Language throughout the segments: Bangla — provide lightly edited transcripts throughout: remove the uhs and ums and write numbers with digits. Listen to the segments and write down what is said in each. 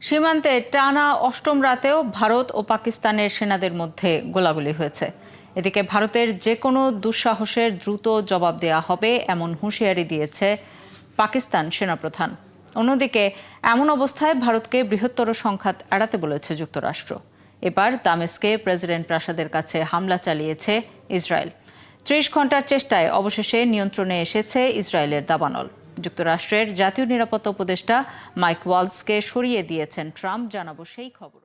সীমান্তে টানা অষ্টম রাতেও ভারত ও পাকিস্তানের সেনাদের মধ্যে গোলাগুলি হয়েছে। এদিকে ভারতের যে কোনো দুঃসাহসের দ্রুত জবাব দেয়া হবে এমন হুঁশিয়ারি দিয়েছে পাকিস্তান সেনাপ্রধান। অন্যদিকে এমন অবস্থায় ভারতকে বৃহত্তর সংঘাত এড়াতে বলেছে যুক্তরাষ্ট্র। এবার দামেস্কে প্রেসিডেন্ট প্রাসাদের কাছে হামলা চালিয়েছে ইসরায়েল। ৩০ ঘণ্টার চেষ্টায় অবশেষে নিয়ন্ত্রণে এসেছে ইসরায়েলের দাবানল। যুক্তরাষ্ট্রের জাতীয় নিরাপত্তা উপদেষ্টা মাইক ওয়ালজকে সরিয়ে দিয়েছেন ট্রাম্প। জানাবো সেই খবর।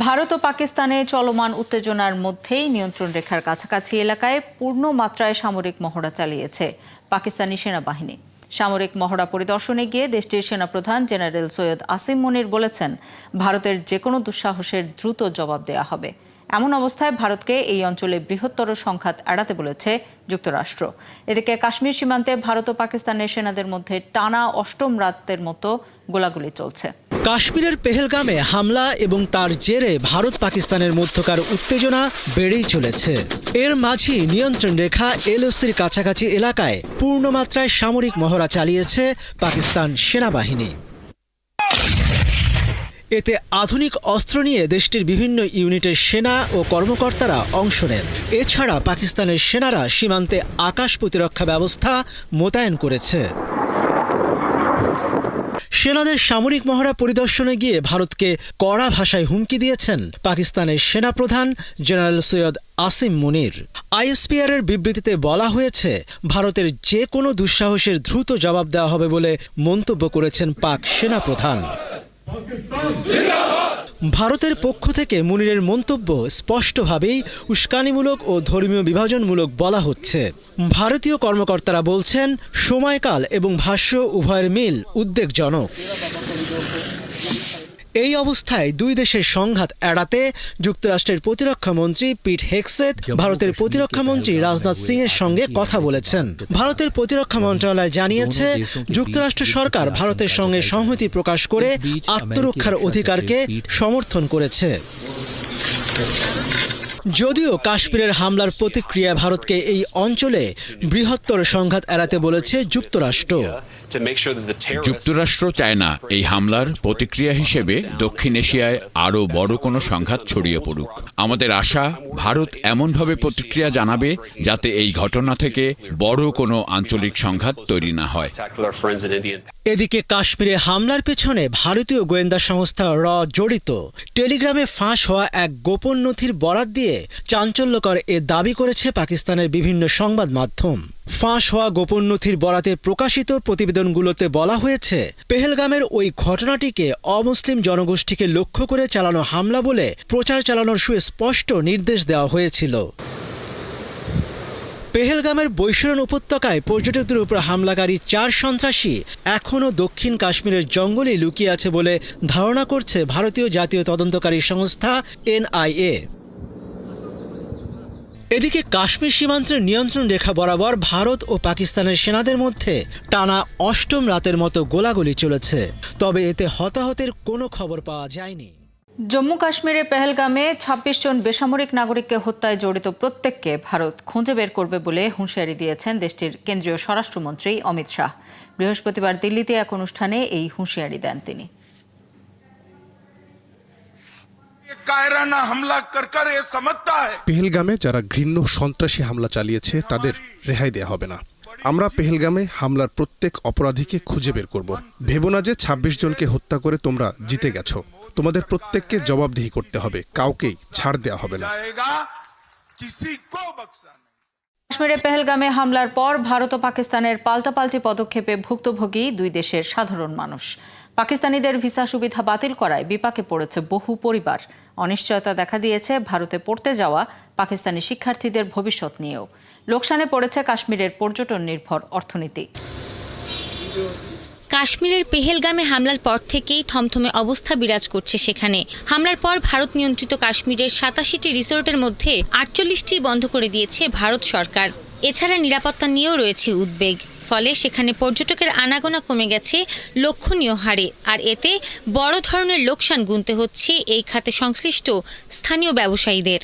ভারত ও পাকিস্তানে চলমান উত্তেজনার মধ্যেই নিয়ন্ত্রণ রেখার কাছাকাছি এলাকায় পূর্ণ মাত্রায় সামরিক মহড়া চালিয়েছে পাকিস্তানি সেনাবাহিনী। সামরিক মহড়া পরিদর্শনে গিয়ে দেশটির সেনাপ্রধান জেনারেল সৈয়দ আসিম মনির বলেছেন, ভারতের যে কোনো দুঃসাহসের দ্রুত জবাব দেয়া হবে। এমন অবস্থায় ভারতকে এই অঞ্চলে বৃহত্তর সংঘাত এড়াতে বলেছে যুক্তরাষ্ট্র। এদিকে কাশ্মীর সীমান্তে ভারত ও পাকিস্তানের সেনাদের মধ্যে টানা অষ্টম রাতের মতো গোলাগুলি চলছে। কাশ্মীরের পেহেলগামে হামলা এবং তার জেরে ভারত পাকিস্তানের মধ্যকার উত্তেজনা বেড়েই চলেছে। এর মাঝেই নিয়ন্ত্রণ রেখা এলওসির কাছাকাছি এলাকায় পূর্ণমাত্রায় সামরিক মহড়া চালিয়েছে পাকিস্তান সেনাবাহিনী। এতে আধুনিক অস্ত্র নিয়ে দেশটির বিভিন্ন ইউনিটের সেনা ও কর্মকর্তারা অংশ নেন। এছাড়া পাকিস্তানের সেনারা সীমান্তে আকাশ প্রতিরক্ষা ব্যবস্থা মোতায়েন করেছে। সেনাদের সামরিক মহড়া পরিদর্শনে গিয়ে ভারতকে কড়া ভাষায় হুমকি দিয়েছেন পাকিস্তানের সেনাপ্রধান জেনারেল সৈয়দ আসিম মনির। আইএসপিআর এর বিবৃতিতে বলা হয়েছে, ভারতের যে কোনো দুঃসাহসের দ্রুত জবাব দেওয়া হবে বলে মন্তব্য করেছেন পাক সেনাপ্রধান। ভারতের পক্ষ থেকে মুনিরের মন্তব্য স্পষ্টভাবেই উস্কানিমূলক ও ধর্মীয় বিভাজনমূলক বলা হচ্ছে। ভারতীয় কর্মকর্তারা বলছেন, সময়কাল এবং ভাষ্য উভয়ের মিল উদ্বেগজনক। এই অবস্থায় দুই দেশের সংঘাত এড়াতে যুক্তরাষ্ট্রের প্রতিরক্ষা মন্ত্রী পিট হেগসেথ ভারতের প্রতিরক্ষা মন্ত্রী রাজনাথ সিং এর সঙ্গে কথা বলেছেন। ভারতের প্রতিরক্ষা মন্ত্রণালয় জানিয়েছে, যুক্তরাষ্ট্র সরকার ভারতের সঙ্গে সংহতি প্রকাশ করে আত্মরক্ষার অধিকারকে সমর্থন করেছে। যদিও কাশ্মীরের হামলার প্রতিক্রিয়ায় ভারতকে এই অঞ্চলে বৃহত্তর সংঘাত এড়াতে বলেছে যুক্তরাষ্ট্র। যুক্তরাষ্ট্র চায় না এই হামলার প্রতিক্রিয়া হিসেবে দক্ষিণ এশিয়ায় আরও বড় কোনো সংঘাত ছড়িয়ে পড়ুক। আমাদের আশা, ভারত এমনভাবে প্রতিক্রিয়া জানাবে যাতে এই ঘটনা থেকে বড় কোনো আঞ্চলিক সংঘাত তৈরি না হয়। এদিকে কাশ্মীরে হামলার পেছনে ভারতীয় গোয়েন্দা সংস্থা র জড়িত। টেলিগ্রামে ফাঁস হওয়া এক গোপন নথির বরাত দিয়ে চাঞ্চল্যকর এ দাবি করেছে পাকিস্তানের বিভিন্ন সংবাদ মাধ্যম। ফাঁস হওয়া গোপন নথির বরাতে প্রকাশিত প্রতিবেদনগুলোতে বলা হয়েছে, পেহেলগামের ওই ঘটনাটিকে অমুসলিম জনগোষ্ঠীকে লক্ষ্য করে চালানো হামলা বলে প্রচার চালানোর সুস্পষ্ট নির্দেশ দেওয়া হয়েছিল। পেহেলগামের বৈশরণ উপত্যকায় পর্যটকদের উপর হামলাকারী 4 সন্ত্রাসী এখনও দক্ষিণ কাশ্মীরের জঙ্গলে লুকিয়ে আছে বলে ধারণা করছে ভারতীয় জাতীয় তদন্তকারী সংস্থা NIA। এদিকে কাশ্মীর সীমান্তের নিয়ন্ত্রণ রেখা বরাবর ভারত ও পাকিস্তানের সেনাদের মধ্যে টানা অষ্টম রাতের মতো গোলাগুলি চলেছে, তবে এতে হতাহতের কোনো খবর পাওয়া যায়নি। জম্মু কাশ্মীরের পেহেলগামে ২৬ জন বেসামরিক নাগরিককে হত্যায় জড়িত প্রত্যেককে ভারত খুঁজে বের করবে বলে হুঁশিয়ারি দিয়েছেন দেশটির কেন্দ্রীয় স্বরাষ্ট্রমন্ত্রী অমিত শাহ। বৃহস্পতিবার দিল্লিতে এক অনুষ্ঠানে এই হুঁশিয়ারি দেন তিনি। পেহেলগামে যারা ঘৃণ্য সন্ত্রাসী হামলা চালিয়েছে তাদের রেহাই দেয়া হবে না। আমরা পেহেলগামে হামলার প্রত্যেক অপরাধীকে খুঁজে বের করব। ভেবো না যে ২৬ জনকে হত্যা করে তোমরা জিতে গেছো। তোমাদের প্রত্যেককে জবাবদিহি করতে হবে, কাউকেই ছাড় দেওয়া হবে না। কাশ্মীরে পেহেলগামে হামলার পর ভারত ও পাকিস্তানের পাল্টাপাল্টি পদক্ষেপে ভুক্তভোগী দুই দেশের সাধারণ মানুষ। পাকিস্তানিদের ভিসা সুবিধা বাতিল করায় বিপাকে পড়েছে বহু পরিবার। অনিশ্চয়তা দেখা দিয়েছে ভারতে পড়তে যাওয়া পাকিস্তানি শিক্ষার্থীদের ভবিষ্যৎ নিয়েও। লোকসানে পড়েছে কাশ্মীরের পর্যটন নির্ভর অর্থনীতি। কাশ্মীরের পেহেলগামে হামলার পর থেকেই থমথমে অবস্থা বিরাজ করছে সেখানে। হামলার পর ভারত নিয়ন্ত্রিত কাশ্মীরের ৮৭টি রিসোর্টের মধ্যে ৪৮টি বন্ধ করে দিয়েছে ভারত সরকার। এছাড়া নিরাপত্তা নিয়েও রয়েছে উদ্বেগ। ফলে সেখানে পর্যটকের আনাগোনা কমে গেছে লক্ষণীয় হারে, আর এতে বড় ধরনের লোকসান গুনতে হচ্ছে এই খাতে সংশ্লিষ্ট স্থানীয় ব্যবসায়ীদের।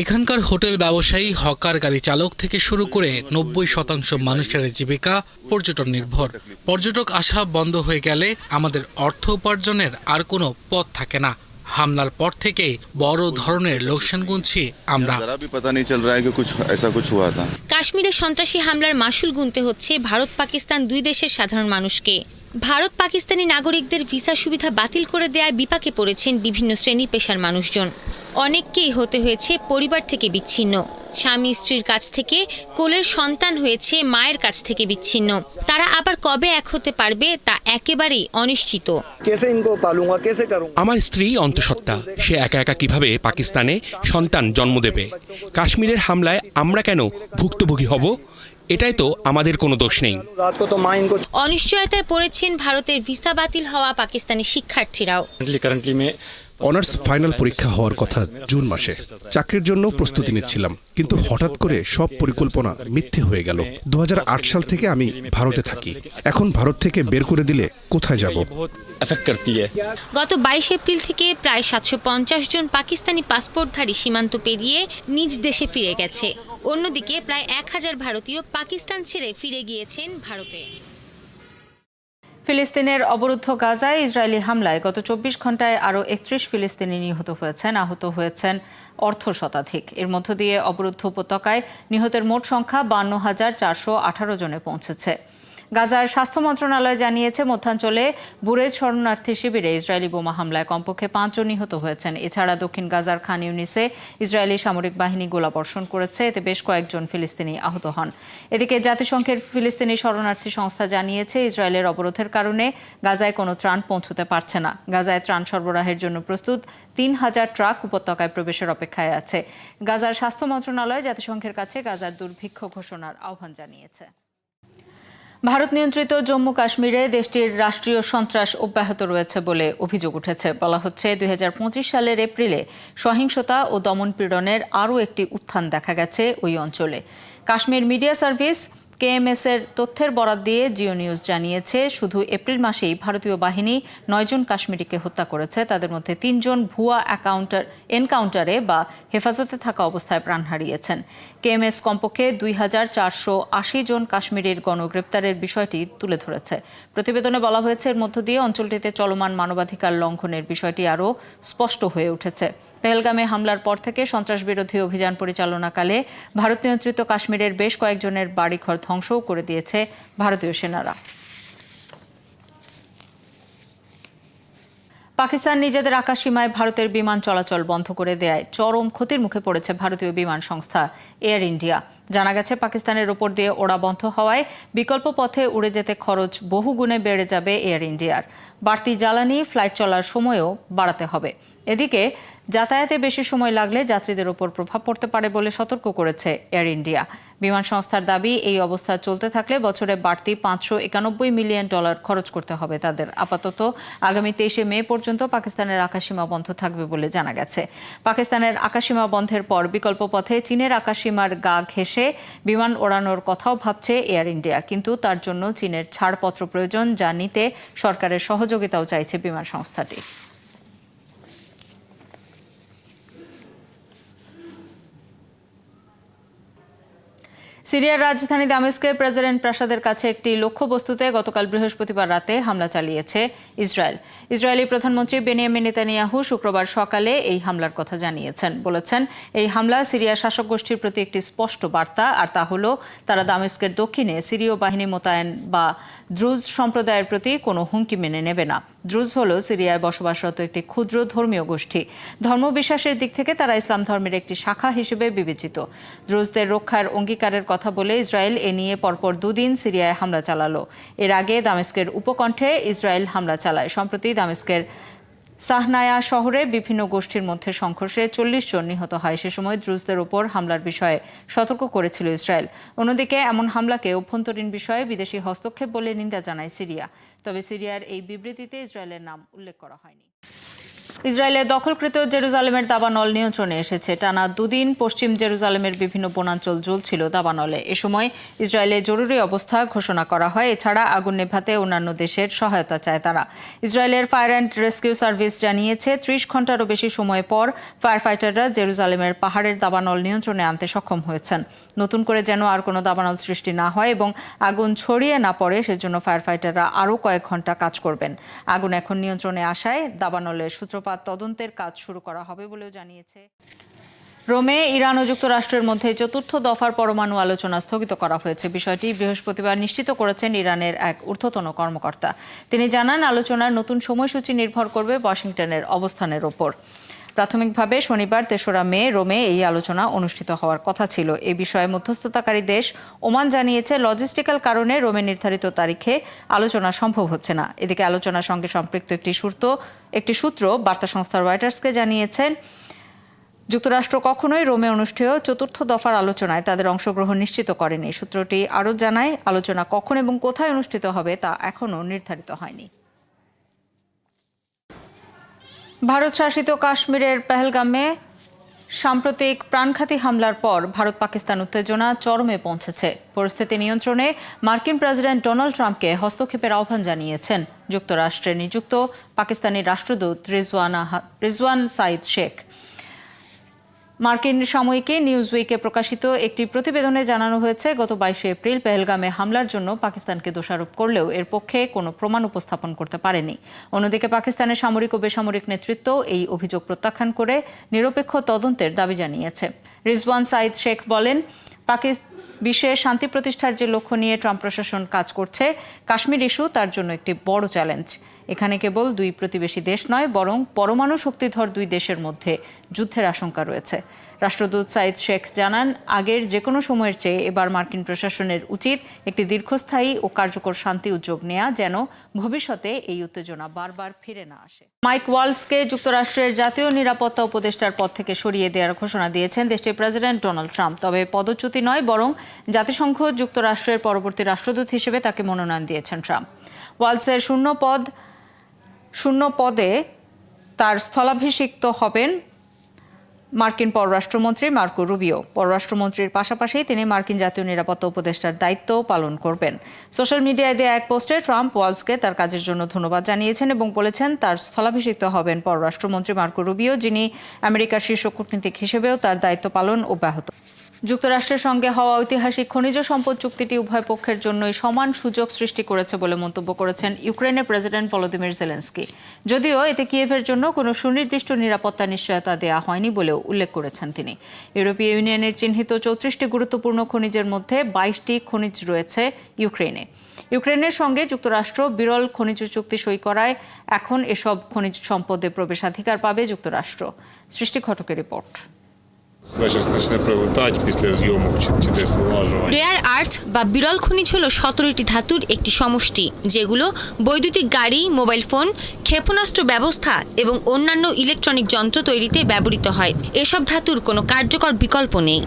এখানকার হোটেল ব্যবসায়ী, হকার, গাড়ি চালক থেকে শুরু করে 90% মানুষের জীবিকা পর্যটন নির্ভর। পর্যটক আসা বন্ধ হয়ে গেলে আমাদের অর্থ উপার্জনের আর কোনো পথ থাকে না। হামলার পর থেকেই বড় ধরনের লোকসান গুনছি আমরা। কাশ্মীরে সন্ত্রাসী হামলার মাসুল গুনতে হচ্ছে ভারত পাকিস্তান দুই দেশের সাধারণ মানুষকে। ভারত পাকিস্তানি নাগরিকদের ভিসা সুবিধা বাতিল করে দেওয়ায় বিপাকে পড়েছেন বিভিন্ন শ্রেণী পেশার মানুষজন। অনেককেই হতে হয়েছে পরিবার থেকে বিচ্ছিন্ন। স্বামী স্ত্রীর কাছ থেকে, কোলের সন্তান হয়েছে মায়ের কাছ থেকে বিচ্ছিন্ন। তারা আবার কবে এক হতে পারবে তা একেবারেই অনিশ্চিত। আমার স্ত্রী অন্তঃসত্ত্বা, সে একা একা কিভাবে পাকিস্তানে সন্তান জন্ম দেবে? কাশ্মীরের হামলায় আমরা কেন ভুক্তভোগী হব? এটাই তো আমাদের কোনো দোষ নেই। অনিশ্চয়তায় পড়েছেন ভারতের ভিসা বাতিল হওয়া পাকিস্তানি শিক্ষার্থীরাও। অনার্স ফাইনাল পরীক্ষা হওয়ার কথা জুন মাসে। চাকরির জন্য প্রস্তুতি নিচ্ছিলাম, কিন্তু হঠাৎ করে সব পরিকল্পনা মিথ্যে হয়ে গেল। 2008 সাল থেকে আমি ভারতে থাকি। এখন ভারত থেকে বের করে দিলে কোথায় যাব? গত 22 এপ্রিল থেকে প্রায় 750 জন পাকিস্তানি পাসপোর্টধারী সীমান্ত পেরিয়ে নিজ দেশে ফিরে গেছে। অন্যদিকে প্রায় 1000 ভারতীয় পাকিস্তান ছেড়ে ফিরে গিয়েছেন ভারতে। ফিলিস্তিনের অবরুদ্ধ গাজায় ইসরায়েলি হামলায় গত 24 ঘন্টায় আরও 31 ফিলিস্তিনি নিহত হয়েছেন, আহত হয়েছেন অর্ধশতাধিক। এর মধ্য দিয়ে অবরুদ্ধ উপত্যকায় নিহতের মোট সংখ্যা 52,418 জনে পৌঁছেছে। গাজার স্বাস্থ্য মন্ত্রণালয় জানিয়েছে, মধ্যাঞ্চলে বুরেজ শরণার্থী শিবিরে ইসরায়েলি বোমা হামলায় কমপক্ষে 5 জন নিহত হয়েছেন। এছাড়া দক্ষিণ গাজার খান ইউনিসে ইসরায়েলি সামরিক বাহিনী গোলাবর্ষণ করেছে, এতে বেশ কয়েকজন ফিলিস্তিনি আহত হন। এদিকে জাতিসংঘের ফিলিস্তিনি শরণার্থী সংস্থা জানিয়েছে, ইসরায়েলের অবরোধের কারণে গাজায় কোনো ত্রাণ পৌঁছতে পারছে না। গাজায় ত্রাণ সরবরাহের জন্য প্রস্তুত 3000 ট্রাক উপত্যকায় প্রবেশের অপেক্ষায় আছে। গাজার স্বাস্থ্য মন্ত্রণালয় জাতিসংঘের কাছে গাজার দুর্ভিক্ষ ঘোষণার আহ্বান জানিয়েছে। ভারত নিয়ন্ত্রিত জম্মু কাশ্মীরে দেশটির রাষ্ট্রীয় সন্ত্রাস অব্যাহত রয়েছে বলে অভিযোগ উঠেছে। বলা হচ্ছে, 2025 সালের এপ্রিলে সহিংসতা ও দমনপীড়নের আরও একটি উত্থান দেখা গেছে ওই অঞ্চলে। কাশ্মীর মিডিয়া সার্ভিস KMS এর তথ্যের বরাত দিয়ে জিও নিউজ জানিয়েছে, শুধু এপ্রিল মাসেই ভারতীয় বাহিনী 9 জন কাশ্মীরিকে হত্যা করেছে। তাদের মধ্যে 3 জন ভুয়া এনকাউন্টারে বা হেফাজতে থাকা অবস্থায় প্রাণ হারিয়েছেন। KMS কমপক্ষে 2480 জন কাশ্মীরের গণগ্রেপ্তারের বিষয়টি তুলে ধরেছে। প্রতিবেদনে বলা হয়েছে, এর মধ্য দিয়ে অঞ্চলটিতে চলমান মানবাধিকার লঙ্ঘনের বিষয়টি আরও স্পষ্ট হয়ে উঠেছে। পেহেলগামে হামলার পর থেকে সন্ত্রাসবিরোধী অভিযান পরিচালনাকালে ভারত নিয়ন্ত্রিত কাশ্মীরের বেশ কয়েকজনের বাড়িঘর ধ্বংসও করে দিয়েছে ভারতীয় সেনারা। পাকিস্তান নিজেদের আকাশসীমায় ভারতের বিমান চলাচল বন্ধ করে দেয়ায় চরম ক্ষতির মুখে পড়েছে ভারতীয় বিমান সংস্থা এয়ার ইন্ডিয়া। জানা গেছে, পাকিস্তানের ওপর দিয়ে ওড়া বন্ধ হওয়ায় বিকল্প পথে উড়ে যেতে খরচ বহুগুণে বেড়ে যাবে এয়ার ইন্ডিয়ার। বাড়তি জ্বালানি ফ্লাইট চলার সময়ও বাড়াতে হবে। এদিকে যাতায়াতে বেশি সময় লাগলে যাত্রীদের ওপর প্রভাব পড়তে পারে বলে সতর্ক করেছে এয়ার ইন্ডিয়া। বিমান সংস্থার দাবি, এই অবস্থা চলতে থাকলে বছরে বাড়তি $591 মিলিয়ন খরচ করতে হবে তাদের। আপাতত আগামী 23 মে পর্যন্ত পাকিস্তানের আকাশসীমা বন্ধ থাকবে বলে জানা গেছে। পাকিস্তানের আকাশসীমা বন্ধের পর বিকল্প পথে চীনের আকাশসীমার গা ঘেঁষে বিমান ওড়ানোর কথাও ভাবছে এয়ার ইন্ডিয়া, কিন্তু তার জন্য চীনের ছাড়পত্র প্রয়োজন, যা নিতে সরকারের সহযোগিতাও চাইছে বিমান সংস্থাটি। সিরিয়ার রাজধানী দামেস্কে প্রেসিডেন্ট প্রাসাদের কাছে একটি লক্ষ্যবস্তুতে গতকাল বৃহস্পতিবার রাতে হামলা চালিয়েছে ইসরায়েল। ইসরায়েলি প্রধানমন্ত্রী বেনিয়ামিন নেতানিয়াহু শুক্রবার সকালে এই হামলার কথা জানিয়েছেন। বলেছেন, এই হামলা সিরিয়ার শাসক গোষ্ঠীর প্রতি একটি স্পষ্ট বার্তা, আর তা হলো তারা দামেস্কের দক্ষিণে সিরীয় বাহিনী মোতায়েন বা দ্রুজ সম্প্রদায়ের প্রতি কোনো হুমকি মেনে নেবে না। দ্রুজ হলো সিরিয়ায় বসবাসরত একটি ক্ষুদ্র ধর্মীয় গোষ্ঠী। ধর্মবিশ্বাসের দিক থেকে তারা ইসলাম ধর্মের একটি শাখা হিসেবে বিবেচিত। দ্রুজদের রক্ষার অঙ্গীকারের কথা বলে ইসরায়েল এ নিয়ে পরপর 2 দিন সিরিয়ায় হামলা চালালো। এর আগে দামেস্কের উপকণ্ঠে ইসরায়েল হামলা চালায়। সম্প্রতি দামেস্কের সাহনায়া শহরে বিভিন্ন গোষ্ঠীর মধ্যে সংঘর্ষে 40 জন নিহত হয়। সে সময় দ্রুজদের উপর হামলার বিষয়ে সতর্ক করেছিল ইসরায়েল। অন্যদিকে এমন হামলাকে অভ্যন্তরীণ বিষয়ে বিদেশি হস্তক্ষেপ বলে নিন্দা জানায় সিরিয়া। তবে সিরিয়ার এই বিবৃতিতে ইসরায়েলের নাম উল্লেখ করা হয়নি। ইসরায়েলের দখলকৃত জেরুজালেমের দাবানল নিয়ন্ত্রণে এসেছে। টানা দুদিন পশ্চিম জেরুজালেমের বিভিন্ন বনাঞ্চল জ্বলছিল দাবানলে। এ সময় ইসরায়েলে জরুরি অবস্থা ঘোষণা করা হয়। এছাড়া আগুন নেভাতে অন্যান্য দেশের সহায়তা চায় তারা। ইসরায়েলের ফায়ার অ্যান্ড রেস্কিউ সার্ভিস জানিয়েছে ৩০ ঘন্টারও বেশি সময় পর ফায়ার ফাইটাররা জেরুজালেমের পাহাড়ের দাবানল নিয়ন্ত্রণে আনতে সক্ষম হয়েছেন। নতুন করে যেন আর কোনো দাবানল সৃষ্টি না হয় এবং আগুন ছড়িয়ে না পড়ে সেজন্য ফায়ার ফাইটাররা আরও কয়েক ঘন্টা কাজ করবেন। আগুন এখন নিয়ন্ত্রণে আসায় দাবানলের সূত্রপাত তদন্তের কাজ শুরু করা হবে বলেও জানিয়েছে। রোমে ইরান ও যুক্তরাষ্ট্রের মধ্যে চতুর্থ দফার পরমাণু আলোচনা স্থগিত করা হয়েছে। বিষয়টি বৃহস্পতিবার নিশ্চিত করেছেন ইরানের এক ঊর্ধ্বতন কর্মকর্তা। তিনি জানান, আলোচনার নতুন সময়সূচি নির্ভর করবে ওয়াশিংটনের অবস্থানের ওপর। প্রাথমিকভাবে শনিবার ৩রা মে রোমে এই আলোচনা অনুষ্ঠিত হওয়ার কথা ছিল। এ বিষয়ে মধ্যস্থতাকারী দেশ ওমান জানিয়েছে লজিস্টিক্যাল কারণে রোমে নির্ধারিত তারিখে আলোচনা সম্ভব হচ্ছে না। এদিকে আলোচনার সঙ্গে সম্পৃক্ত একটি সূত্র বার্তা সংস্থা রয়টার্সকে জানিয়েছেন, যুক্তরাষ্ট্র কখনোই রোমে অনুষ্ঠেয় চতুর্থ দফার আলোচনায় তাদের অংশগ্রহণ নিশ্চিত করেনি। সূত্রটি আরও জানায়, আলোচনা কখন এবং কোথায় অনুষ্ঠিত হবে তা এখনও নির্ধারিত হয়নি। ভারত শাসিত কাশ্মীরের পেহেলগামে সাম্প্রতিক প্রাণঘাতী হামলার পর ভারত পাকিস্তান উত্তেজনা চরমে পৌঁছেছে। পরিস্থিতি নিয়ন্ত্রণে মার্কিন প্রেসিডেন্ট ডোনাল্ড ট্রাম্পকে হস্তক্ষেপের আহ্বান জানিয়েছেন যুক্তরাষ্ট্রে নিযুক্ত পাকিস্তানি রাষ্ট্রদূত রিজওয়ান সাইদ শেখ। মার্কিন সাময়িকী নিউজউইকে প্রকাশিত একটি প্রতিবেদনে জানানো হয়েছে, গত ২২ এপ্রিল পেহেলগামে হামলার জন্য পাকিস্তানকে দোষারোপ করলেও এর পক্ষে কোনো প্রমাণ উপস্থাপন করতে পারেনি। অন্যদিকে পাকিস্তানের সামরিক ও বেসামরিক নেতৃত্ব এই অভিযোগ প্রত্যাখ্যান করে নিরপেক্ষ তদন্তের দাবি জানিয়েছে। রিজওয়ান সাইদ শেখ বলেন, বিশ্বে শান্তি প্রতিষ্ঠার যে লক্ষ্য নিয়ে ট্রাম্প প্রশাসন কাজ করছে, কাশ্মীর ইস্যু তার জন্য একটি বড় চ্যালেঞ্জ। এখানে কেবল দুই প্রতিবেশী দেশ নয়, বরং পরমাণু শক্তিধর দুই দেশের মধ্যে যুদ্ধের আশঙ্কা রয়েছে। রাষ্ট্রদূত সাইদ শেখ জানান, আগের যে কোনো সময়ের চেয়ে এবার মার্কিন প্রশাসনের উচিত একটি দীর্ঘস্থায়ী ও কার্যকর শান্তি উদ্যোগ নেওয়া, যেন ভবিষ্যতে এই উত্তেজনা বারবার ফিরে না আসে। মাইক ওয়ালসকে যুক্তরাষ্ট্রের জাতীয় নিরাপত্তা উপদেষ্টার পদ থেকে সরিয়ে দেওয়ার ঘোষণা দিয়েছেন দেশটির প্রেসিডেন্ট ডোনাল্ড ট্রাম্প। তবে পদচ্যুতি নয়, বরং জাতিসংঘ যুক্তরাষ্ট্রের পরবর্তী রাষ্ট্রদূত হিসেবে তাকে মনোনয়ন দিয়েছেন ট্রাম্প। ওয়ালসের শূন্য পদে তার স্থলাভিষিক্ত হবেন মার্কিন পররাষ্ট্রমন্ত্রী মার্কো রুবিও। পররাষ্ট্রমন্ত্রীর পাশাপাশি তিনি মার্কিন জাতীয় নিরাপত্তা উপদেষ্টার দায়িত্ব পালন করবেন। সোশ্যাল মিডিয়ায় দেয়া এক পোস্টে ট্রাম্প ওয়ালসকে তার কাজের জন্য ধন্যবাদ জানিয়েছেন এবং বলেছেন তার স্থলাভিষিক্ত হবেন পররাষ্ট্রমন্ত্রী মার্কো রুবিও, যিনি আমেরিকার শীর্ষ কূটনীতিক হিসেবেও তার দায়িত্ব পালন অব্যাহত। যুক্তরাষ্ট্রের সঙ্গে হওয়া ঐতিহাসিক খনিজ সম্পদ চুক্তিটি উভয় পক্ষের জন্যই সমান সুযোগ সৃষ্টি করেছে বলে মন্তব্য করেছেন ইউক্রেনের প্রেসিডেন্ট ভলোদিমির জেলেনস্কি। যদিও এতে কিয়েভের জন্য কোনো সুনির্দিষ্ট নিরাপত্তা নিশ্চয়তা দেওয়া হয়নি বলেও উল্লেখ করেছেন তিনি। ইউরোপীয় ইউনিয়নের চিহ্নিত 34টি গুরুত্বপূর্ণ খনিজের মধ্যে 22টি খনিজ রয়েছে ইউক্রেনে। ইউক্রেনের সঙ্গে যুক্তরাষ্ট্র বিরল খনিজ চুক্তি সই করায় এখন এসব খনিজ সম্পদে প্রবেশাধিকার পাবে যুক্তরাষ্ট্র। সৃষ্টি ঘটকের রিপোর্ট। রেয়ার আর্থ বা বিরল খনিজ হলো 17টি ধাতুর একটি সমষ্টি, যেগুলো বৈদ্যুতিক গাড়ি, মোবাইল ফোন, ক্ষেপণাস্ত্র ব্যবস্থা এবং অন্যান্য ইলেকট্রনিক যন্ত্র তৈরিতে ব্যবহৃত হয়। এসব ধাতুর কোনো কার্যকর বিকল্প নেই।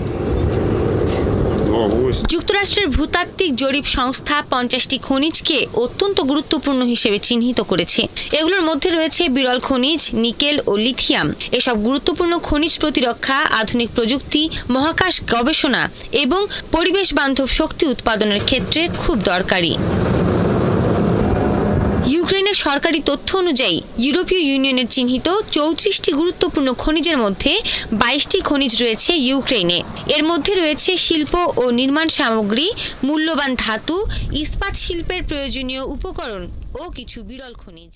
যুক্তরাষ্ট্রের ভূতাত্ত্বিক জরিপ সংস্থা 50টি খনিজকে অত্যন্ত গুরুত্বপূর্ণ হিসেবে চিহ্নিত করেছে। এগুলোর মধ্যে রয়েছে বিরল খনিজ, নিকেল ও লিথিয়াম। এসব গুরুত্বপূর্ণ খনিজ প্রতিরক্ষা, আধুনিক প্রযুক্তি, মহাকাশ গবেষণা এবং পরিবেশ বান্ধব শক্তি উৎপাদনের ক্ষেত্রে খুব দরকারি। ইউক্রেনের সরকারি তথ্য অনুযায়ী ইউরোপীয় ইউনিয়নের চিহ্নিত 34টি গুরুত্বপূর্ণ খনিজের মধ্যে 22টি খনিজ রয়েছে ইউক্রেনে। এর মধ্যে রয়েছে শিল্প ও নির্মাণ সামগ্রী, মূল্যবান ধাতু, ইস্পাত শিল্পের প্রয়োজনীয় উপকরণ ও কিছু বিরল খনিজ।